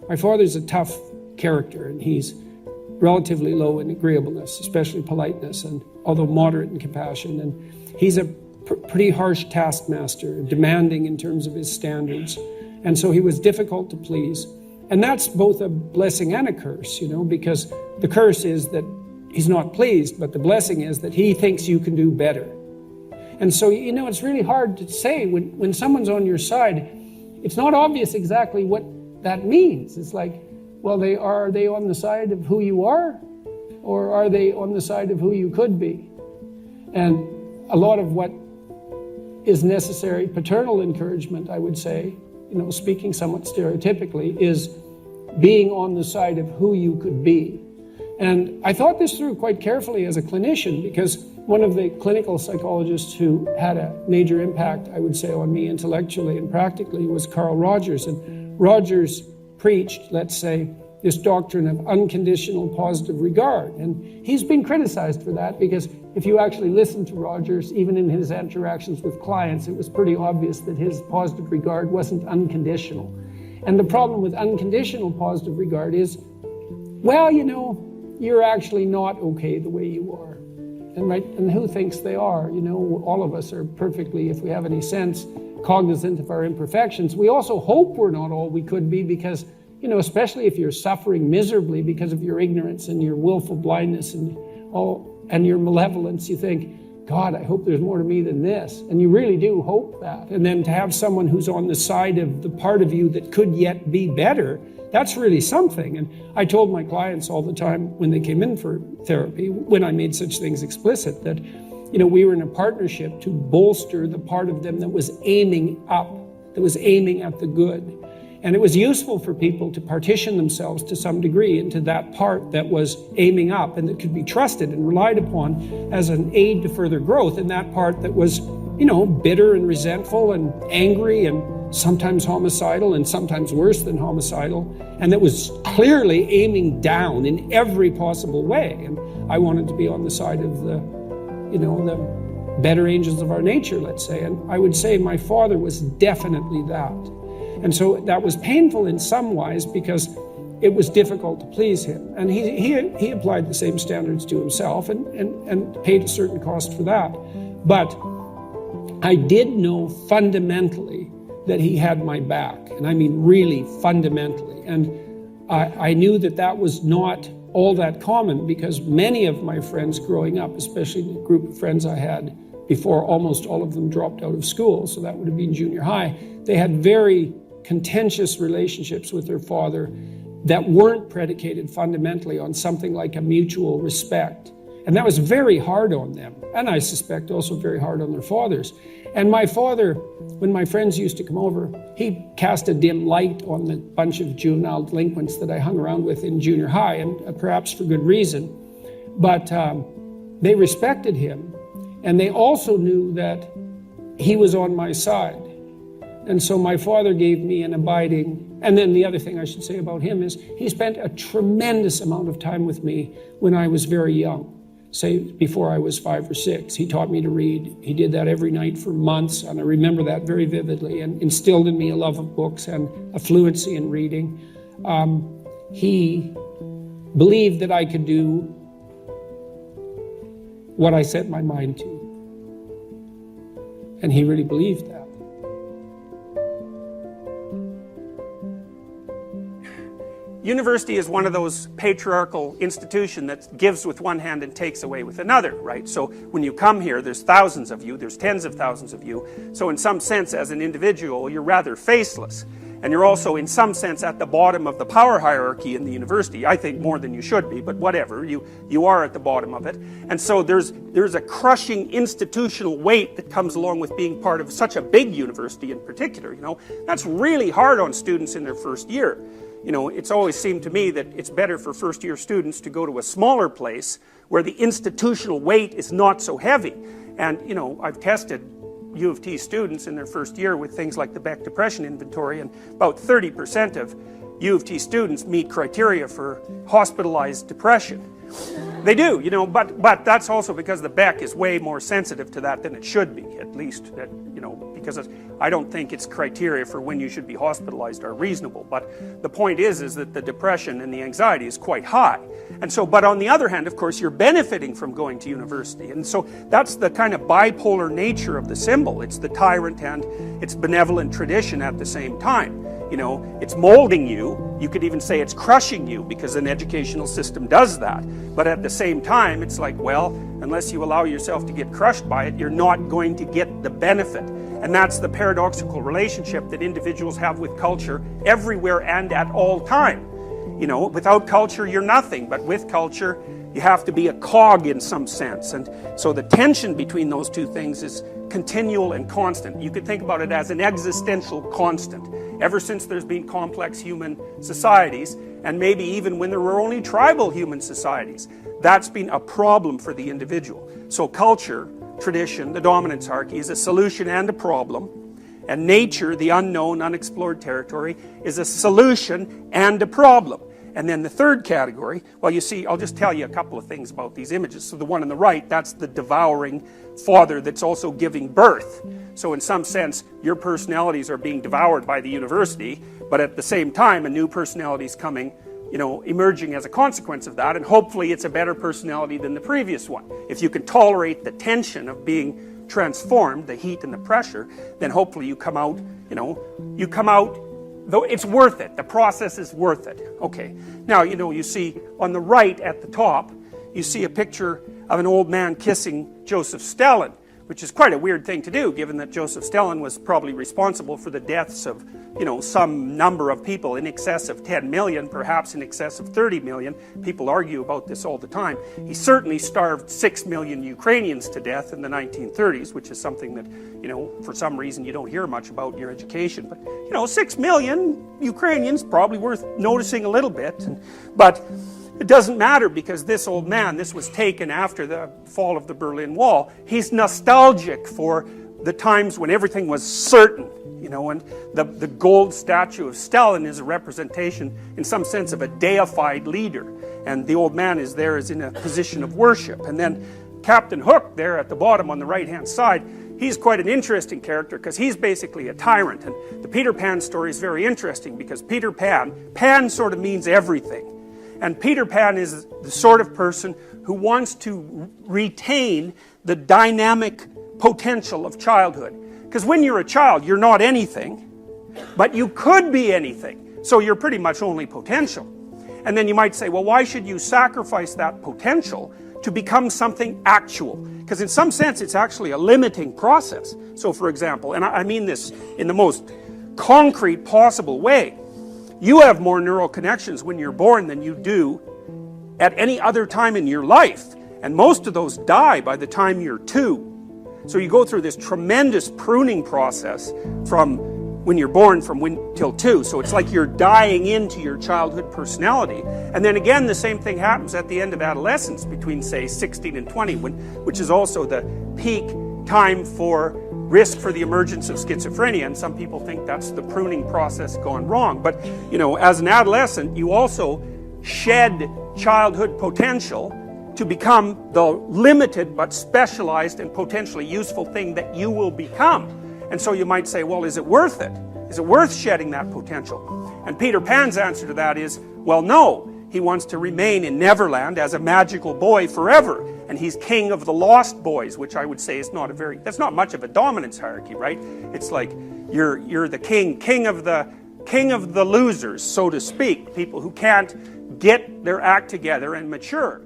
my father's a tough character, and he's relatively low in agreeableness, especially politeness, and although moderate in compassion. And he's a pretty harsh taskmaster, demanding in terms of his standards. And so he was difficult to please. And that's both a blessing and a curse, because the curse is that he's not pleased, but the blessing is that he thinks you can do better. And so, it's really hard to say when someone's on your side, it's not obvious exactly what that means. It's like, well, are they on the side of who you are, or are they on the side of who you could be? And a lot of what is necessary, paternal encouragement, I would say, speaking somewhat stereotypically, is being on the side of who you could be. And I thought this through quite carefully as a clinician, because one of the clinical psychologists who had a major impact, I would say, on me intellectually and practically was Carl Rogers. And Rogers preached, let's say, this doctrine of unconditional positive regard. And he's been criticized for that, because if you actually listen to Rogers, even in his interactions with clients, it was pretty obvious that his positive regard wasn't unconditional. And the problem with unconditional positive regard is, well, you're actually not okay the way you are. And who thinks they are? All of us are perfectly, if we have any sense, cognizant of our imperfections. We also hope we're not all we could be, because, especially if you're suffering miserably because of your ignorance and your willful blindness and your malevolence, you think, God, I hope there's more to me than this. And you really do hope that. And then to have someone who's on the side of the part of you that could yet be better, that's really something. And I told my clients all the time when they came in for therapy, when I made such things explicit, that, we were in a partnership to bolster the part of them that was aiming up, that was aiming at the good. And it was useful for people to partition themselves to some degree into that part that was aiming up and that could be trusted and relied upon as an aid to further growth, and that part that was, bitter and resentful and angry and sometimes homicidal and sometimes worse than homicidal, and that was clearly aiming down in every possible way. And I wanted to be on the side of the better angels of our nature, let's say. And I would say my father was definitely that. And so that was painful in some ways, because it was difficult to please him. And he applied the same standards to himself and paid a certain cost for that. But I did know fundamentally that he had my back. And I mean really fundamentally. And I knew that was not all that common, because many of my friends growing up, especially the group of friends I had before almost all of them dropped out of school, so that would have been junior high, they had very contentious relationships with their father that weren't predicated fundamentally on something like a mutual respect. And that was very hard on them, and I suspect also very hard on their fathers. And my father, when my friends used to come over, he cast a dim light on the bunch of juvenile delinquents that I hung around with in junior high, and perhaps for good reason. But they respected him, and they also knew that he was on my side. And so my father gave me an abiding, and then the other thing I should say about him is he spent a tremendous amount of time with me when I was very young, say before I was 5 or 6. He taught me to read. He did that every night for months, and I remember that very vividly, and instilled in me a love of books and a fluency in reading. He believed that I could do what I set my mind to. And he really believed that. University is one of those patriarchal institutions that gives with one hand and takes away with another, right? So when you come here, there's thousands of you, there's tens of thousands of you. So in some sense, as an individual, you're rather faceless. And you're also, in some sense, at the bottom of the power hierarchy in the university. I think more than you should be, but whatever, you are at the bottom of it. And so there's a crushing institutional weight that comes along with being part of such a big university in particular, That's really hard on students in their first year. It's always seemed to me that it's better for first-year students to go to a smaller place where the institutional weight is not so heavy. And, I've tested U of T students in their first year with things like the Beck Depression Inventory, and about 30% of U of T students meet criteria for hospitalized depression. They do, you know, but that's also because the Beck is way more sensitive to that than it should be, at least, you know, because I don't think its criteria for when you should be hospitalized are reasonable. But the point is that the depression and the anxiety is quite high. And so, but on the other hand, of course, you're benefiting from going to university. And so that's the kind of bipolar nature of the symbol. It's the tyrant and it's benevolent tradition at the same time. You know, it's molding you. You could even say it's crushing you, because an educational system does that. But at the same time, it's like, well, unless you allow yourself to get crushed by it, you're not going to get the benefit. And that's the paradoxical relationship that individuals have with culture everywhere and at all time. You know, without culture, you're nothing. But with culture, you have to be a cog in some sense. And so the tension between those two things is continual and constant. You could think about it as an existential constant. Ever since there's been complex human societies, and maybe even when there were only tribal human societies, that's been a problem for the individual. So culture, tradition, the dominance hierarchy is a solution and a problem. And nature, the unknown, unexplored territory, is a solution and a problem. And then the third category, well, you see, I'll just tell you a couple of things about these images. So the one on the right, that's the devouring father that's also giving birth. So in some sense, your personalities are being devoured by the university, but at the same time, a new personality is coming, you know, emerging as a consequence of that, and hopefully it's a better personality than the previous one. If you can tolerate the tension of being transformed, the heat and the pressure, then hopefully you come out, you know, though it's worth it. The process is worth it. Okay. Now, you know, you see on the right at the top, you see a picture of an old man kissing Joseph Stalin, which is quite a weird thing to do, given that Joseph Stalin was probably responsible for the deaths of, you know, some number of people, in excess of 10 million, perhaps in excess of 30 million. People argue about this all the time. He certainly starved 6 million Ukrainians to death in the 1930s, which is something that, you know, for some reason you don't hear much about in your education. But, you know, 6 million Ukrainians, probably worth noticing a little bit. But it doesn't matter, because this old man, this was taken after the fall of the Berlin Wall. He's nostalgic for the times when everything was certain, you know, and the gold statue of Stalin is a representation, in some sense, of a deified leader. And the old man is there as in a position of worship. And then Captain Hook there at the bottom on the right-hand side, he's quite an interesting character, because he's basically a tyrant. And the Peter Pan story is very interesting, because Peter Pan sort of means everything. And Peter Pan is the sort of person who wants to retain the dynamic potential of childhood. Because when you're a child, you're not anything, but you could be anything. So you're pretty much only potential. And then you might say, well, why should you sacrifice that potential to become something actual? Because in some sense, it's actually a limiting process. So for example, and I mean this in the most concrete possible way, you have more neural connections when you're born than you do at any other time in your life. And most of those die by the time you're 2. So you go through this tremendous pruning process from when you're born till 2. So it's like you're dying into your childhood personality. And then again, the same thing happens at the end of adolescence between, say, 16 and 20, which is also the peak time for risk for the emergence of schizophrenia. And some people think that's the pruning process gone wrong. But, you know, as an adolescent, you also shed childhood potential to become the limited but specialized and potentially useful thing that you will become. And so you might say, well, is it worth it? Is it worth shedding that potential? And Peter Pan's answer to that is, well, no. He wants to remain in Neverland as a magical boy forever. And he's king of the lost boys, which I would say is that's not much of a dominance hierarchy, right? It's like you're the king of the losers, so to speak, people who can't get their act together and mature.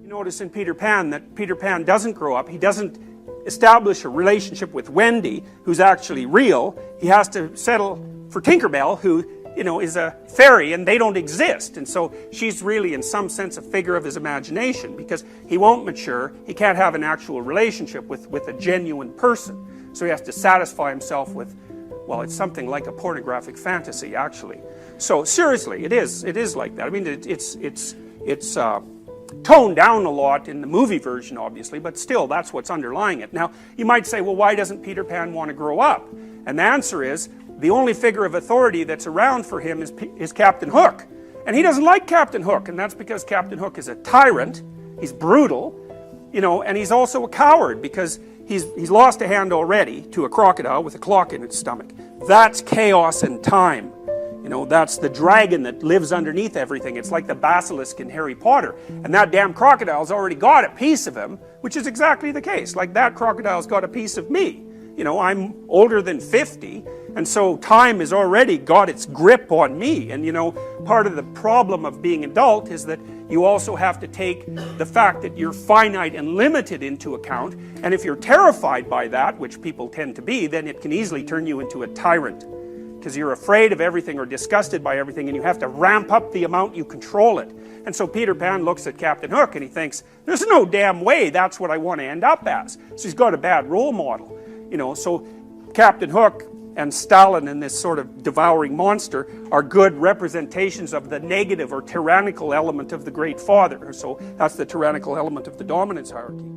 You notice in Peter Pan that Peter Pan doesn't grow up. He doesn't establish a relationship with Wendy, who's actually real. He has to settle for Tinkerbell, who, you know, is a fairy, and they don't exist. And so she's really, in some sense, a figure of his imagination, because he won't mature. He can't have an actual relationship with a genuine person. So he has to satisfy himself with, well, it's something like a pornographic fantasy, actually. So seriously, it is like that. I mean, it's toned down a lot in the movie version, obviously, but still, that's what's underlying it. Now, you might say, well, why doesn't Peter Pan want to grow up? And the answer is, the only figure of authority that's around for him is Captain Hook. And he doesn't like Captain Hook, and that's because Captain Hook is a tyrant, he's brutal, you know, and he's also a coward because he's lost a hand already to a crocodile with a clock in its stomach. That's chaos and time. You know, that's the dragon that lives underneath everything. It's like the basilisk in Harry Potter. And that damn crocodile's already got a piece of him, which is exactly the case. Like that crocodile's got a piece of me. You know, I'm older than 50, and so time has already got its grip on me. And you know, part of the problem of being adult is that you also have to take the fact that you're finite and limited into account. And if you're terrified by that, which people tend to be, then it can easily turn you into a tyrant. Because you're afraid of everything or disgusted by everything, and you have to ramp up the amount you control it. And so Peter Pan looks at Captain Hook and he thinks, there's no damn way that's what I want to end up as. So he's got a bad role model. You know, so Captain Hook and Stalin and this sort of devouring monster are good representations of the negative or tyrannical element of the Great Father. So that's the tyrannical element of the dominance hierarchy.